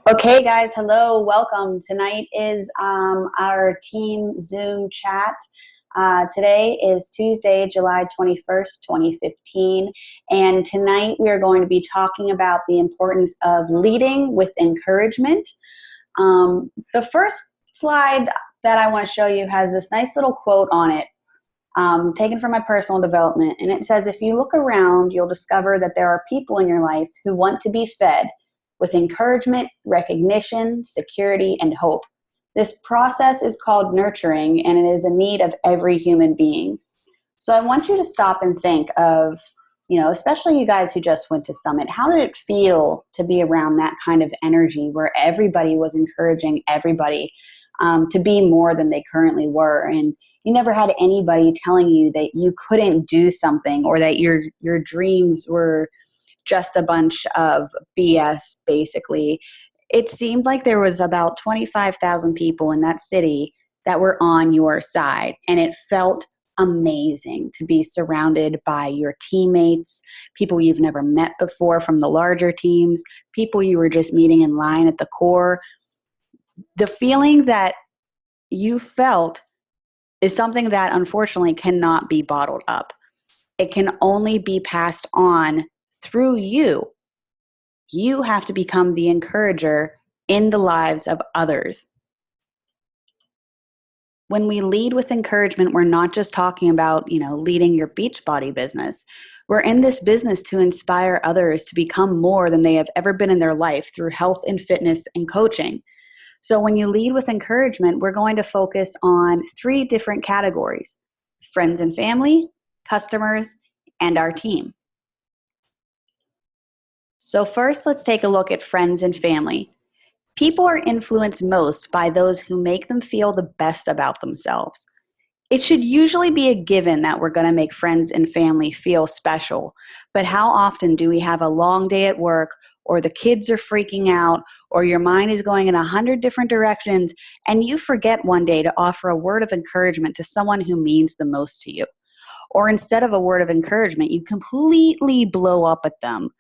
Okay, guys, hello, welcome. Tonight is our team Zoom chat. Today is Tuesday, July 21st, 2015, and tonight we are going to be talking about the importance of leading with encouragement. The first slide that I want to show you has this nice little quote on it, taken from my personal development, and it says, if you look around, you'll discover that there are people in your life who want to be fed with encouragement, recognition, security, and hope. This process is called nurturing, and it is a need of every human being. So I want you to stop and think of, especially you guys who just went to Summit, how did it feel to be around that kind of energy where everybody was encouraging everybody to be more than they currently were? And you never had anybody telling you that you couldn't do something or that your dreams were just a bunch of BS, basically. It seemed like there was about 25,000 people in that city that were on your side, and it felt amazing to be surrounded by your teammates, people you've never met before from the larger teams, people you were just meeting in line at the core. The feeling that you felt is something that unfortunately cannot be bottled up. It can only be passed on through you. You have to become the encourager in the lives of others. When we lead with encouragement, we're not just talking about, leading your Beachbody business. We're in this business to inspire others to become more than they have ever been in their life through health and fitness and coaching. So when you lead with encouragement, we're going to focus on 3 different categories: friends and family, customers, and our team. So first, let's take a look at friends and family. People are influenced most by those who make them feel the best about themselves. It should usually be a given that we're going to make friends and family feel special, but how often do we have a long day at work, or the kids are freaking out, or your mind is going in 100 different directions, and you forget one day to offer a word of encouragement to someone who means the most to you? Or instead of a word of encouragement, you completely blow up at them.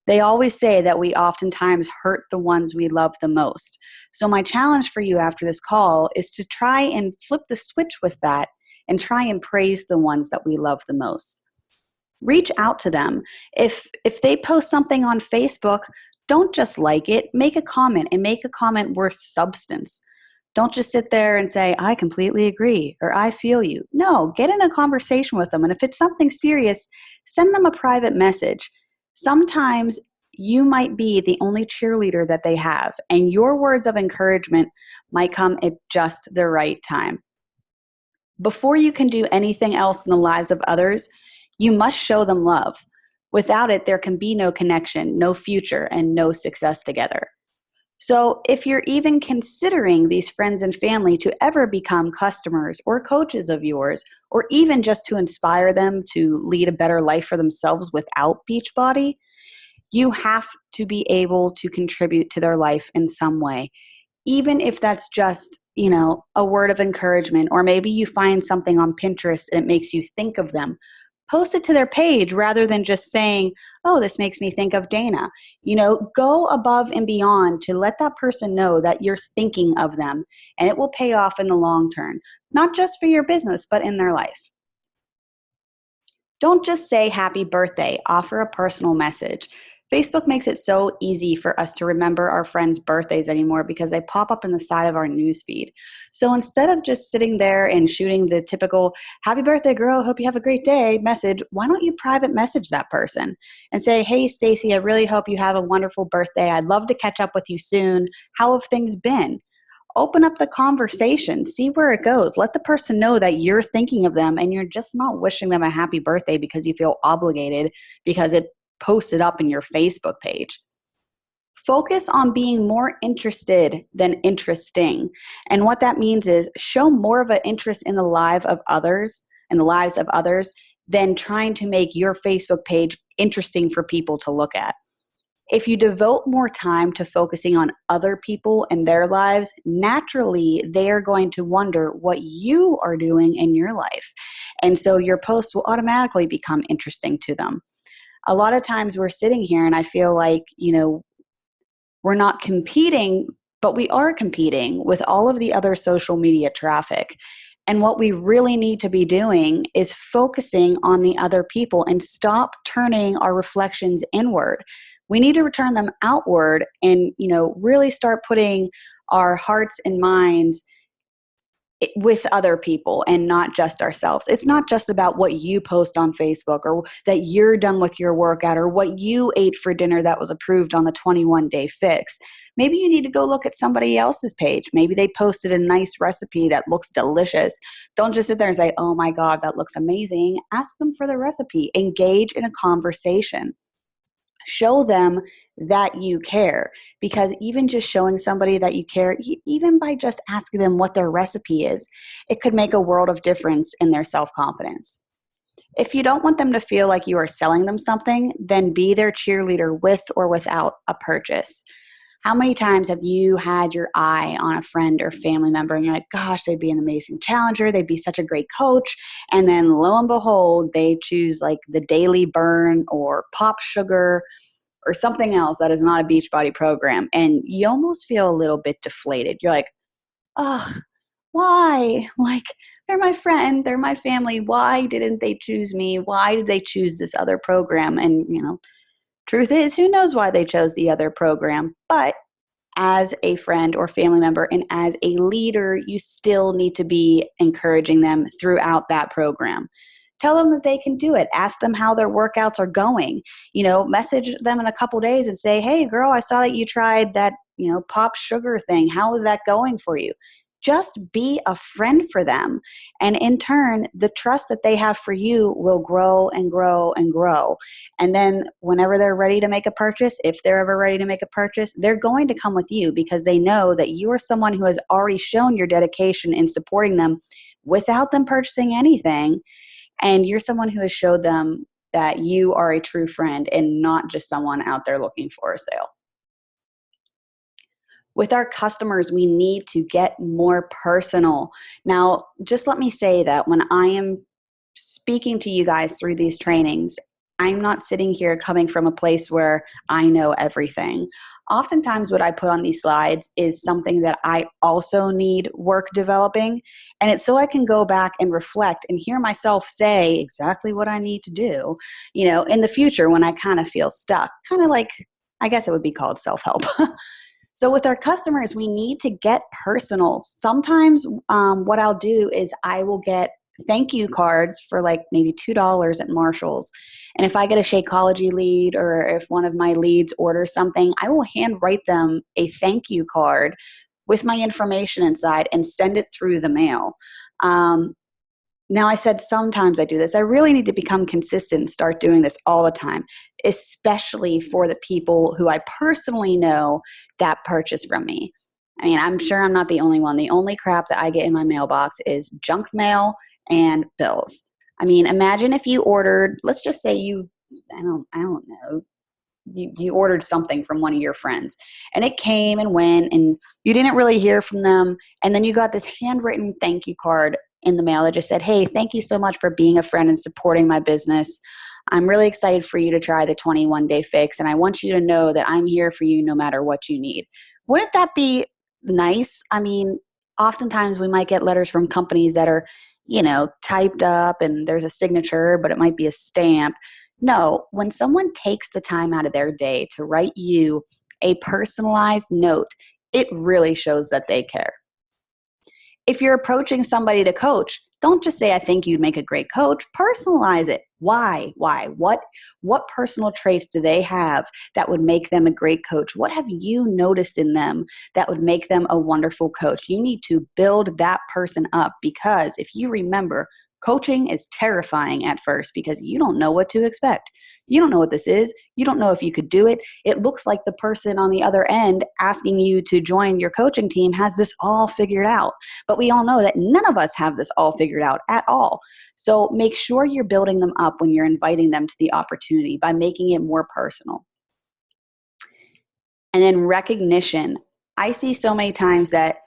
They always say that we oftentimes hurt the ones we love the most. So my challenge for you after this call is to try and flip the switch with that and try and praise the ones that we love the most. Reach out to them. If they post something on Facebook, don't just like it, make a comment, and make a comment worth substance. Don't just sit there and say, I completely agree, or I feel you. No, get in a conversation with them. And if it's something serious, send them a private message. Sometimes you might be the only cheerleader that they have, and your words of encouragement might come at just the right time. Before you can do anything else in the lives of others, you must show them love. Without it, there can be no connection, no future, and no success together. So if you're even considering these friends and family to ever become customers or coaches of yours, or even just to inspire them to lead a better life for themselves without Beachbody, you have to be able to contribute to their life in some way. Even if that's just, a word of encouragement, or maybe you find something on Pinterest and it makes you think of them. Post it to their page rather than just saying, oh, this makes me think of Dana. Go above and beyond to let that person know that you're thinking of them, and it will pay off in the long term, not just for your business, but in their life. Don't just say happy birthday, offer a personal message. Facebook makes it so easy for us to remember our friends' birthdays anymore because they pop up in the side of our newsfeed. So instead of just sitting there and shooting the typical happy birthday girl, hope you have a great day message, why don't you private message that person and say, hey Stacy, I really hope you have a wonderful birthday. I'd love to catch up with you soon. How have things been? Open up the conversation, see where it goes. Let the person know that you're thinking of them and you're just not wishing them a happy birthday because you feel obligated because it posted up in your Facebook page. Focus on being more interested than interesting. And what that means is show more of an interest in the lives of others than trying to make your Facebook page interesting for people to look at. If you devote more time to focusing on other people and their lives, naturally they are going to wonder what you are doing in your life. And so your post will automatically become interesting to them. A lot of times we're sitting here and I feel like, We're not competing, but we are competing with all of the other social media traffic. And what we really need to be doing is focusing on the other people and stop turning our reflections inward. We need to return them outward and, really start putting our hearts and minds with other people and not just ourselves. It's not just about what you post on Facebook or that you're done with your workout or what you ate for dinner that was approved on the 21-day fix. Maybe you need to go look at somebody else's page. Maybe they posted a nice recipe that looks delicious. Don't just sit there and say, "Oh my God, that looks amazing." Ask them for the recipe. Engage in a conversation. Show them that you care, because even just showing somebody that you care, even by just asking them what their recipe is, it could make a world of difference in their self-confidence. If you don't want them to feel like you are selling them something, then be their cheerleader with or without a purchase. How many times have you had your eye on a friend or family member and you're like, "Gosh, they'd be an amazing challenger. They'd be such a great coach." And then lo and behold, they choose like the Daily Burn or Pop Sugar or something else that is not a Beachbody program. And you almost feel a little bit deflated. You're like, "Oh, why? Like, they're my friend, they're my family. Why didn't they choose me? Why did they choose this other program?" And, truth is, who knows why they chose the other program? But as a friend or family member and as a leader, you still need to be encouraging them throughout that program. Tell them that they can do it. Ask them how their workouts are going. Message them in a couple days and say, "Hey, girl, I saw that you tried that, pop sugar thing. How is that going for you?" Just be a friend for them. And in turn, the trust that they have for you will grow and grow and grow. And then whenever they're ready to make a purchase, if they're ever ready to make a purchase, they're going to come with you because they know that you are someone who has already shown your dedication in supporting them without them purchasing anything. And you're someone who has showed them that you are a true friend and not just someone out there looking for a sale. With our customers, we need to get more personal. Now, just let me say that when I am speaking to you guys through these trainings, I'm not sitting here coming from a place where I know everything. Oftentimes, what I put on these slides is something that I also need work developing. And it's so I can go back and reflect and hear myself say exactly what I need to do, in the future when I kind of feel stuck. Kind of like, I guess it would be called self-help. So with our customers, we need to get personal. Sometimes what I'll do is I will get thank you cards for like maybe $2 at Marshall's. And if I get a Shakeology lead or if one of my leads orders something, I will handwrite them a thank you card with my information inside and send it through the mail. Now, I said sometimes I do this. I really need to become consistent and start doing this all the time, especially for the people who I personally know that purchase from me. I mean, I'm sure I'm not the only one. The only crap that I get in my mailbox is junk mail and bills. I mean, imagine if you ordered, let's just say I don't know, you ordered something from one of your friends and it came and went and you didn't really hear from them. And then you got this handwritten thank you card in the mail that just said, "Hey, thank you so much for being a friend and supporting my business. I'm really excited for you to try the 21-day fix. And I want you to know that I'm here for you no matter what you need." Wouldn't that be nice? I mean, oftentimes we might get letters from companies that are, typed up and there's a signature, but it might be a stamp. No, when someone takes the time out of their day to write you a personalized note, it really shows that they care. If you're approaching somebody to coach, don't just say, "I think you'd make a great coach." Personalize it. Why? What personal traits do they have that would make them a great coach? What have you noticed in them that would make them a wonderful coach? You need to build that person up, because if you remember, coaching is terrifying at first because you don't know what to expect. You don't know what this is. You don't know if you could do it. It looks like the person on the other end asking you to join your coaching team has this all figured out. But we all know that none of us have this all figured out at all. So make sure you're building them up when you're inviting them to the opportunity by making it more personal. And then recognition. I see so many times that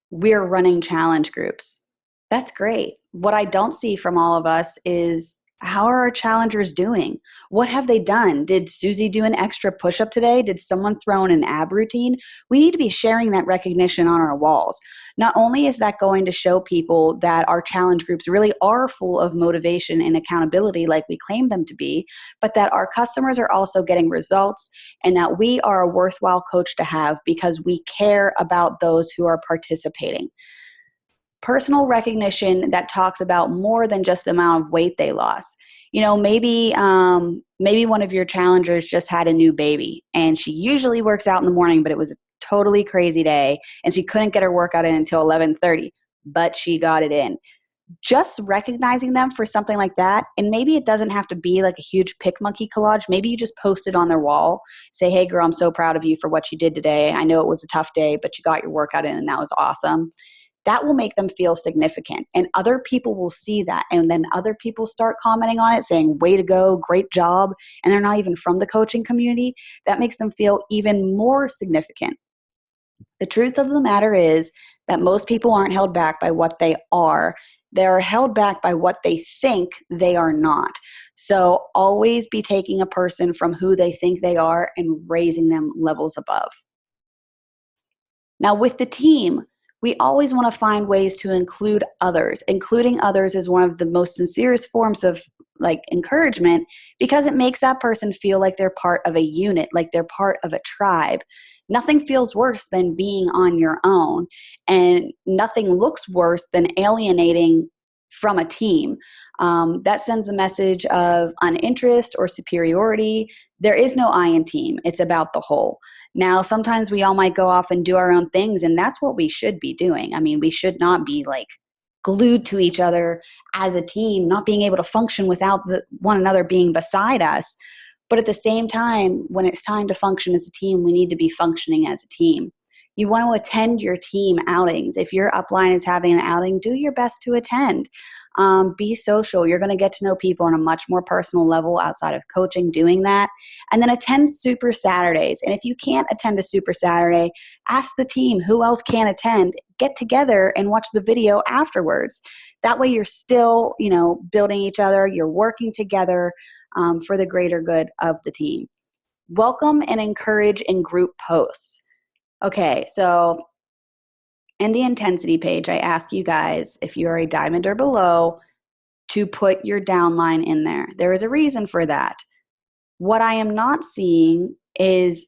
we're running challenge groups. That's great. What I don't see from all of us is How are our challengers doing? What have they done? Did Susie do an extra push up today? Did someone throw in an ab routine? We need to be sharing that recognition on our walls. Not only is that going to show people that our challenge groups really are full of motivation and accountability like we claim them to be, but that our customers are also getting results and that we are a worthwhile coach to have because we care about those who are participating. Personal recognition that talks about more than just the amount of weight they lost. Maybe one of your challengers just had a new baby and she usually works out in the morning, but it was a totally crazy day and she couldn't get her workout in until 11:30, but she got it in. Just recognizing them for something like that, and maybe it doesn't have to be like a huge pick monkey collage. Maybe you just post it on their wall, say, hey girl, I'm so proud of you for what you did today. I know it was a tough day, but you got your workout in and that was awesome. That will make them feel significant. And other people will see that. And then other people start commenting on it saying, way to go, great job. And they're not even from the coaching community. That makes them feel even more significant. The truth of the matter is that most people aren't held back by what they are. They're held back by what they think they are not. So always be taking a person from who they think they are and raising them levels above. Now, with the team, we always want to find ways to include others. Including others is one of the most sincerest forms of like encouragement because it makes that person feel like they're part of a unit, like they're part of a tribe. Nothing feels worse than being on your own, and nothing looks worse than alienating from a team. That sends a message of uninterest or superiority. There is no I in team. It's about the whole. Now, sometimes we all might go off and do our own things, and that's what we should be doing. I mean, we should not be like glued to each other as a team, not being able to function without one another being beside us. But at the same time, when it's time to function as a team, we need to be functioning as a team. You want to attend your team outings. If your upline is having an outing, do your best to attend. Be social. You're going to get to know people on a much more personal level outside of coaching doing that. And then attend Super Saturdays. And if you can't attend a Super Saturday, ask the team who else can attend. Get together and watch the video afterwards. That way you're still, building each other. You're working together for the greater good of the team. Welcome and encourage in group posts. Okay, so in the intensity page, I ask you guys, if you are a diamond or below, to put your downline in there. There is a reason for that. What I am not seeing is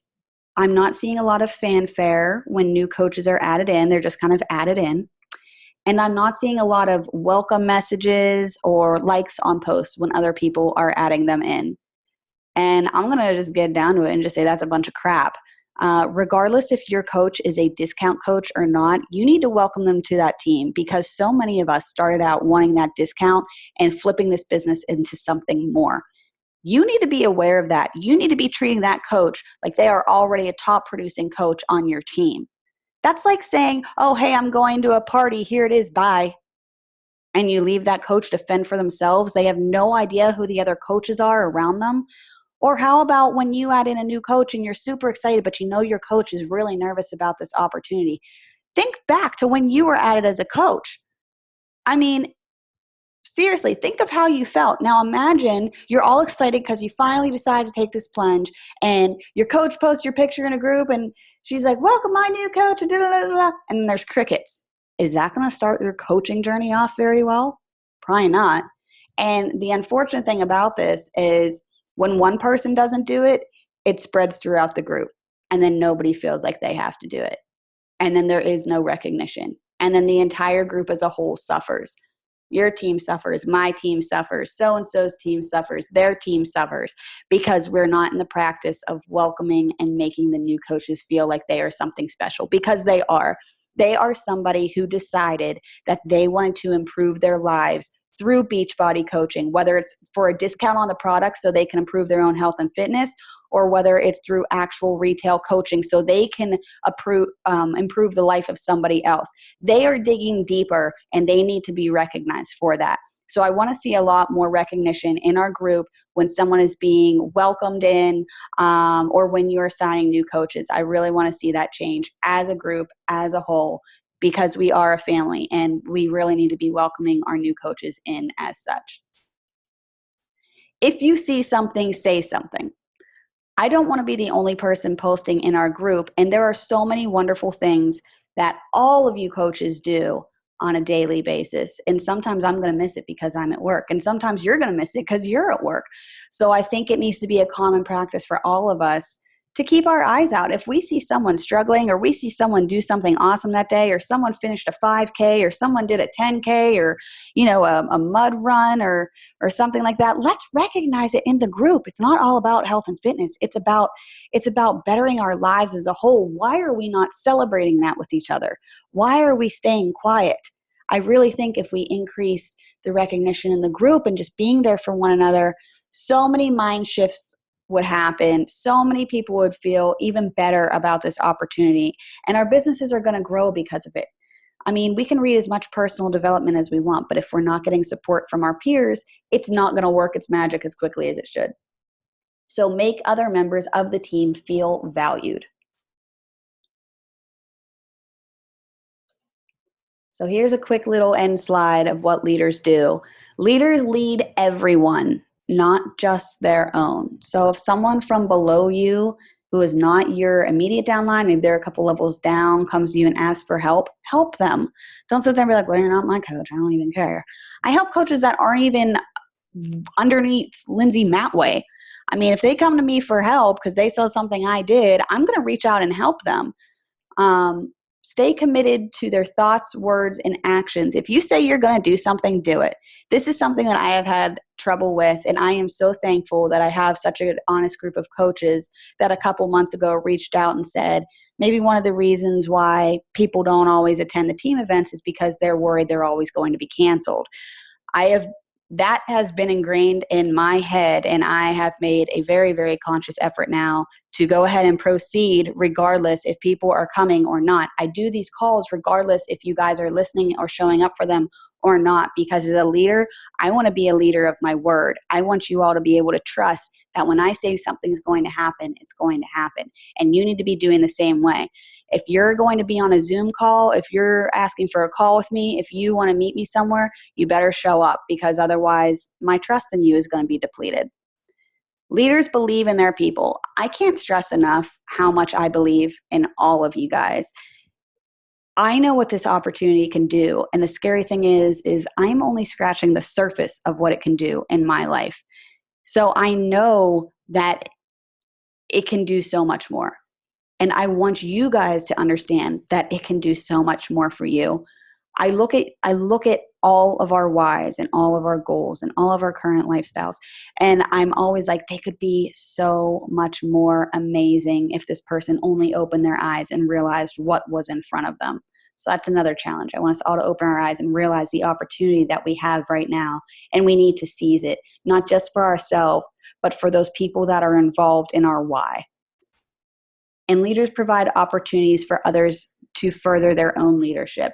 I'm not seeing a lot of fanfare when new coaches are added in. They're just kind of added in. And I'm not seeing a lot of welcome messages or likes on posts when other people are adding them in. And I'm going to just get down to it and just say that's a bunch of crap. Regardless if your coach is a discount coach or not, you need to welcome them to that team because so many of us started out wanting that discount and flipping this business into something more. You need to be aware of that. You need to be treating that coach like they are already a top producing coach on your team. That's like saying, oh, hey, I'm going to a party. Here it is. Bye. And you leave that coach to fend for themselves. They have no idea who the other coaches are around them. Or how about when you add in a new coach and you're super excited, but you know your coach is really nervous about this opportunity? Think back to when you were added as a coach. I mean, seriously, think of how you felt. Now imagine you're all excited because you finally decided to take this plunge and your coach posts your picture in a group and she's like, welcome my new coach, and then there's crickets. Is that going to start your coaching journey off very well? Probably not. And the unfortunate thing about this is when one person doesn't do it, it spreads throughout the group. And then nobody feels like they have to do it. And then there is no recognition. And then the entire group as a whole suffers. Your team suffers, my team suffers, so-and-so's team suffers, their team suffers because we're not in the practice of welcoming and making the new coaches feel like they are something special, because they are. They are somebody who decided that they wanted to improve their lives through Beachbody coaching, whether it's for a discount on the product so they can improve their own health and fitness, or whether it's through actual retail coaching so they can improve the life of somebody else. They are digging deeper and they need to be recognized for that. So I want to see a lot more recognition in our group when someone is being welcomed in or when you're assigning new coaches. I really want to see that change as a group, as a whole, because we are a family and we really need to be welcoming our new coaches in as such. If you see something, say something. I don't want to be the only person posting in our group. And there are so many wonderful things that all of you coaches do on a daily basis. And sometimes I'm going to miss it because I'm at work. And sometimes you're going to miss it because you're at work. So I think it needs to be a common practice for all of us to keep our eyes out. If we see someone struggling, or we see someone do something awesome that day, or someone finished a 5K, or someone did a 10K, or a mud run, or something like that, let's recognize it in the group. It's not all about health and fitness. It's about bettering our lives as a whole. Why are we not celebrating that with each other? Why are we staying quiet? I really think if we increased the recognition in the group and just being there for one another, so many mind shifts would happen. So many people would feel even better about this opportunity, and our businesses are going to grow because of it. I mean, we can read as much personal development as we want, but if we're not getting support from our peers, it's not going to work its magic as quickly as it should. So make other members of the team feel valued. So here's a quick little end slide of what leaders do. Leaders lead everyone, not just their own. So if someone from below you who is not your immediate downline, maybe they're a couple levels down, comes to you and asks for help, help them. Don't sit there and be like, well, you're not my coach. I don't even care. I help coaches that aren't even underneath Lindsay Matway. I mean, if they come to me for help because they saw something I did, I'm going to reach out and help them. Stay committed to their thoughts, words, and actions. If you say you're going to do something, do it. This is something that I have had trouble with, and I am so thankful that I have such an honest group of coaches that a couple months ago reached out and said, maybe one of the reasons why people don't always attend the team events is because they're worried they're always going to be canceled. That has been ingrained in my head, and I have made a very, very conscious effort now to go ahead and proceed regardless if people are coming or not. I do these calls regardless if you guys are listening or showing up for them or not, because as a leader, I want to be a leader of my word. I want you all to be able to trust that when I say something's going to happen, it's going to happen. And you need to be doing the same way. If you're going to be on a Zoom call, if you're asking for a call with me, if you want to meet me somewhere, you better show up, because otherwise my trust in you is going to be depleted. Leaders believe in their people. I can't stress enough how much I believe in all of you guys. I know what this opportunity can do. And the scary thing is I'm only scratching the surface of what it can do in my life. So I know that it can do so much more. And I want you guys to understand that it can do so much more for you. I look at all of our whys and all of our goals and all of our current lifestyles, and I'm always like, they could be so much more amazing if this person only opened their eyes and realized what was in front of them. So that's another challenge. I want us all to open our eyes and realize the opportunity that we have right now, and we need to seize it, not just for ourselves, but for those people that are involved in our why. And leaders provide opportunities for others to further their own leadership.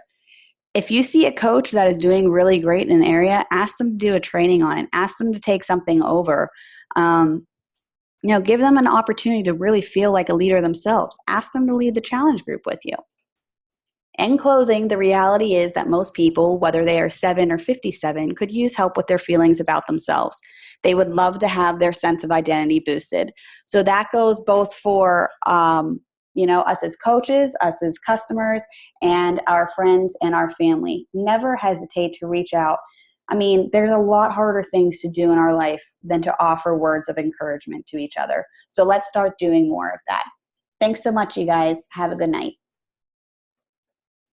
If you see a coach that is doing really great in an area, ask them to do a training on it. Ask them to take something over. Give them an opportunity to really feel like a leader themselves. Ask them to lead the challenge group with you. In closing, the reality is that most people, whether they are 7 or 57, could use help with their feelings about themselves. They would love to have their sense of identity boosted. So that goes both for us as coaches, us as customers, and our friends and our family. Never hesitate to reach out. I mean, there's a lot harder things to do in our life than to offer words of encouragement to each other. So let's start doing more of that. Thanks so much, you guys. Have a good night.